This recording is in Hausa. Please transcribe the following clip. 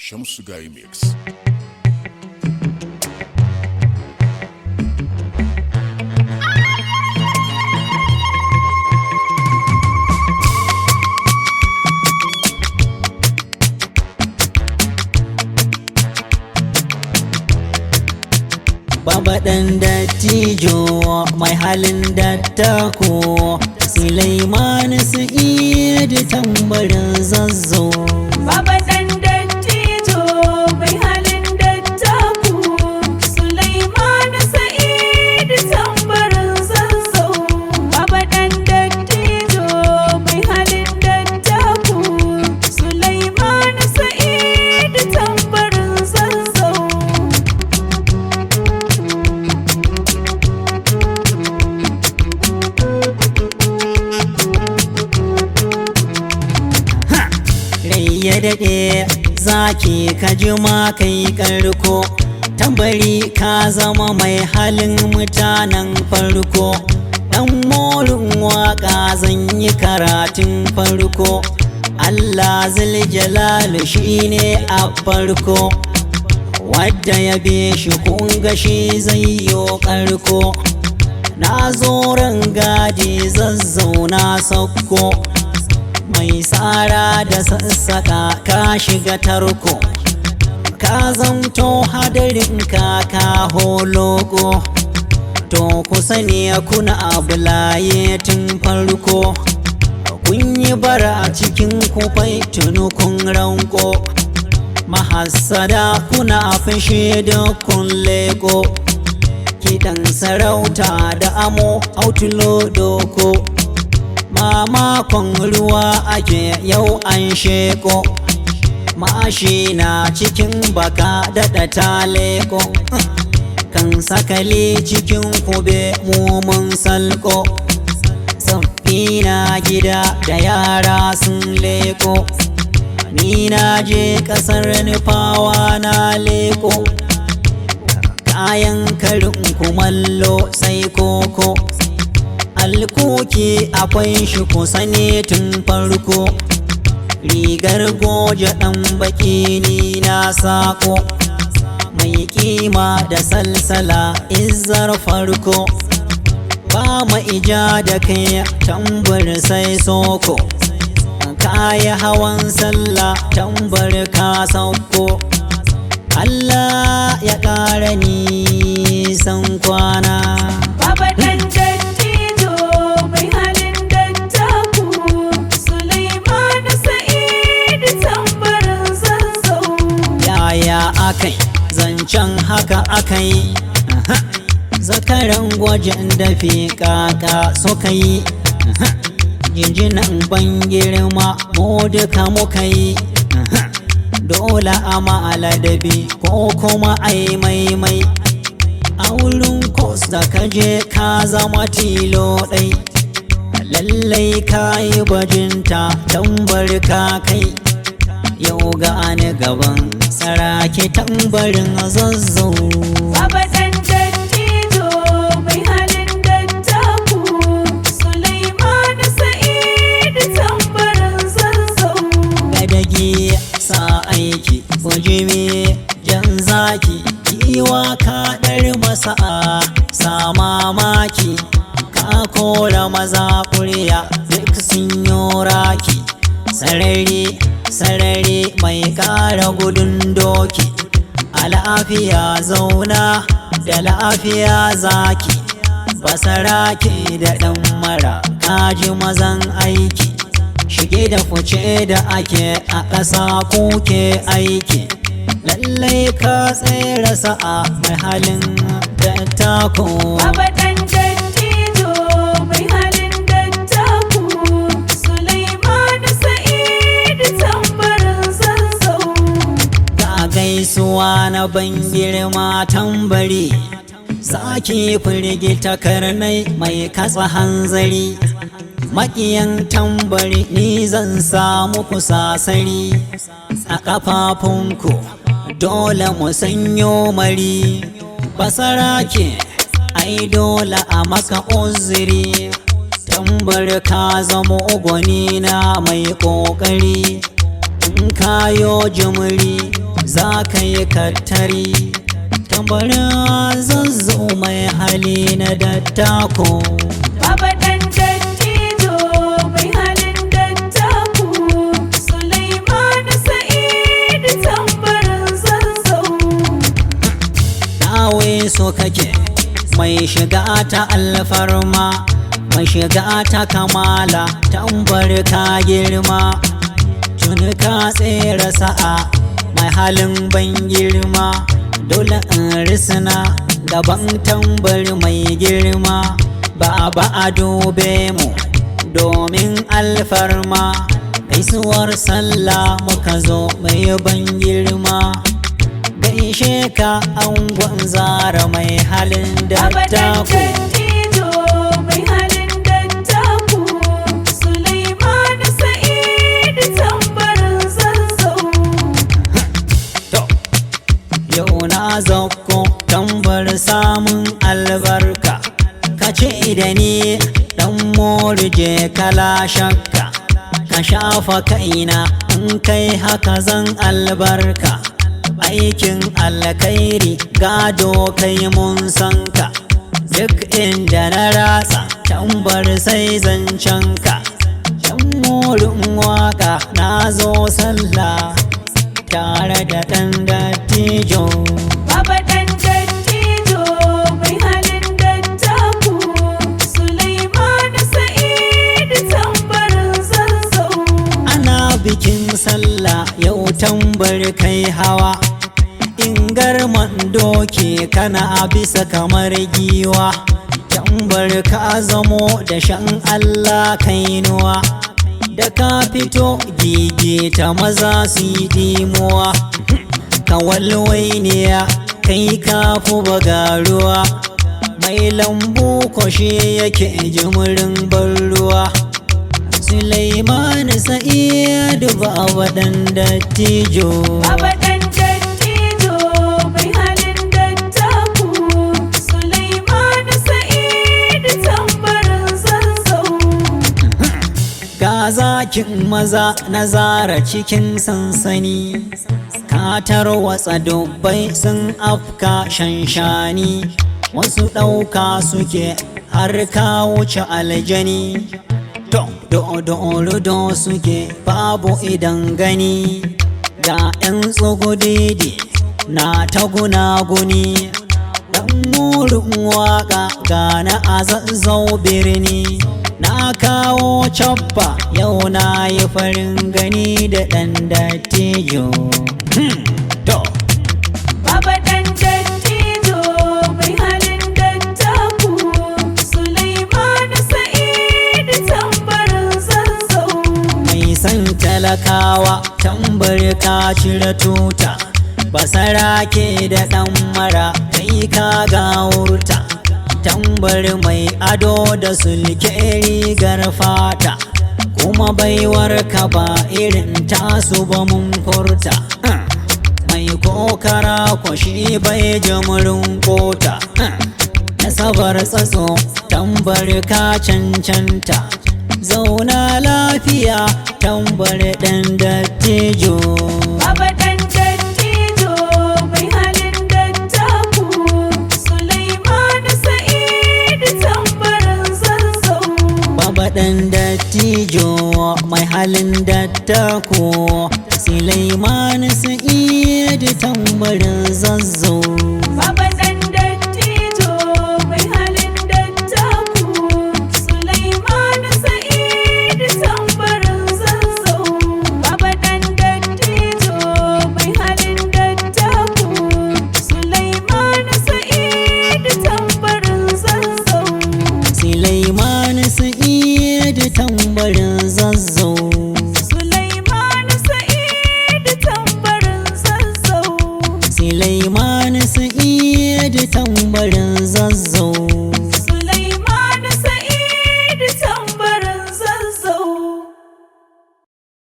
Shamsu Guy Mix. Baba ɗan dattijo mai halin dattako, Sulaiman Sa'idu Tambarin Zazzau. Baba ɗan dattijo mai halin dattako, Sulaiman Sa'idu Tambarin Zazzau. Baba ɗan dattijo mai halin dattako, Sulaiman Sa'idu Tambarin Zazzau. Ya daɗe zaki ka jima kai ƙarko, tambari ka zama mai halin mutanen farko. Ɗan morin waƙa zan yi karatun farko, Allah Zuljalal shi ne a farko, wadda ya be shi kunga shi zai yo ƙarko. Na zo rangadi zazzauna sakko, mai tsara da sassaka ka shiga tarko, ka zamto hadarin ka holoko. To ku sani kuna abulaye tun farko, kun yi bara a cikin kufai tunukun ranko. Mahassada kuna fashe da kun leko, kiɗan sarauta da amo autulo doko. Mamakon ruwa ake yau an sheko, mashi na cikin baka daɗa ta leko. Kan sakali cikin kube mun salko, tsaffi na gida da yara sun leko. Ni na je ƙasar nufawa na leko, kayan karin kumallo sai koko. Alkuki akwai shi kusa ne tun farko, rigar goje ɗan baki ni na sako. Mai kima da salsala izzar farko, ba ma ija da kai tambar sai soko. Kaya hawan sallah tambar ka sauko, Allah ya ƙara nisan kwana. Baba ɗan dattijo mai halin dattako, Sulaiman Sa'idu Tambarin Zazzau. Yaya akai zancen haka akai, zakaran gwajin dafi kaka suka yi. Jinjinan ban girma mu duka muka yi, dole a ma'aladabi ko kuma ai maimai. A wurin kos da kaje ka zama tilo ɗai, lallai ka yi bajinta tambar ka kai. Yau ga ni gaban saraki tambarin Zazzau. Baba ɗan dattijo mai halin dattako, Sulaiman Sa'idu Tambarin Zazzau. Gadagi sa aiki bujimi jan zaki, kiwa ka ɗar masa sa mamaki. Ka kora maza ƙurya duk sun yi raki, sarari mai ƙara gudun doki. A lafiya zauna da lafiya zaki, basarake da ɗan mara kaji mazan aiki. Shige da fice da ake a ƙasa kuke aiki, lallai ka tsere sa'a mai halin dattako. Baba ɗan dattijo mai halin dattako, Sulaiman Sa'idu Tambarin Zazzau. Ga gaisuwa na ban girma tambari, zaki firgita karnai mai katsa hanzari. Maƙiyan tambari ni zan samu kusasari, a ƙafafunku dole mu sanyo mari. Basarake ai dole a maka uzuri, tambar ka zamo gwani na mai ƙoƙari. In kayo jimiri za ka yi kattari. Tambarin Zazzau mai hali na dattako. Baba ɗan dattijo mai halin dattako. Sulaimanu Sa'idu Tambarin Zazzau. Nawe so kake mai shiga ta alfarma, mai shiga ta kamala, tambar ka girma. Tuni ka tsere sa'a mai halin ban girma, dole in risina gaban tambar mai girma. Ba a dube mu domin alfarma, gaisuwar sallah muka zo mai ban girma. Gaishe ka angon Zara mai halin dattako. mai halin dattako. Sulaimanu Sa'idu Tambarin Zazzau. Yau na zakko tambar samun albarka, ka ce da ni dan morje kala shakka. Ka shafa kaina in kai haka zan albarka, aikin alkhairi gado kai mun san ka. Duk inda na ratsa tambar sai zancenka. Yan morin waka na zo sallah tare da ɗan dattijo. Baba ɗan dattijo mai halin dattako. Sulaimanu Sa'idu Tambarin Zazzau. Ana bikin sallah yau tambar kai hawa, in garman doki kana a bisa kamar giwa. Tambar ka zamo da shan Allah kainuwa, da ka fito gigita maza su yi dimuwa. Kawalwainiya kai kafu bagaruwa, mai lambu kwashe yake jimirin ban ruwa. Sulaimanu Sa'idu baba ɗan dattijo. Baba ɗan dattijo mai halin dattako. Sulaimanu Sa'idu Tambarin Zazzau. Ga zakin maza na Zara cikin sansani, ka tarwatsa dubbai sun afka shanshani. Wasu ɗauka suke har ka wuce aljani, do suke babu idan gani. Ga 'yan tsugudidi na ta gunaguni, ɗan murin waka gana a Zazzau birni. Na kawo cabba yau na yi farin gani da ɗan dattijo. Baba ɗan dattijo mai halin dattako. Sulaimanu Sa'idu Tambarin Zazzau. Mai san talakawa tambar ka cire tuta, basarake da ɗan mara kai ka gawurta. Tambar mai ado da sulke rigar fata, kuma baiwar ka ba irin tasu ba mun furta. Mai kokara kwashi bai jimirin kota, nasabar tsatso tambar ka cancanta. Zauna lafiya tambar ɗan dattijo. Baba ɗan dattijo mai halin dattako. Sulaimanu Sa'idu Tambarin Zazzau. Baba ɗan dattijo mai halin dattako. Sulaimanu Sa'idu Tambarin Zazzau. Baba ɗan dattijo mai halin dattako. Sulaimanu Sa'idu Tambarin Zazzau. Baba ɗan dattijo mai halin dattako. Sulaimanu Sa'idu Tambarin Zazzau. Sulaimanu Sa'idu Tambarin Zazzau. Sulaimanu Sa'idu Tambarin Zazzau. Sulaimanu Sa'idu Tambarin Zazzau.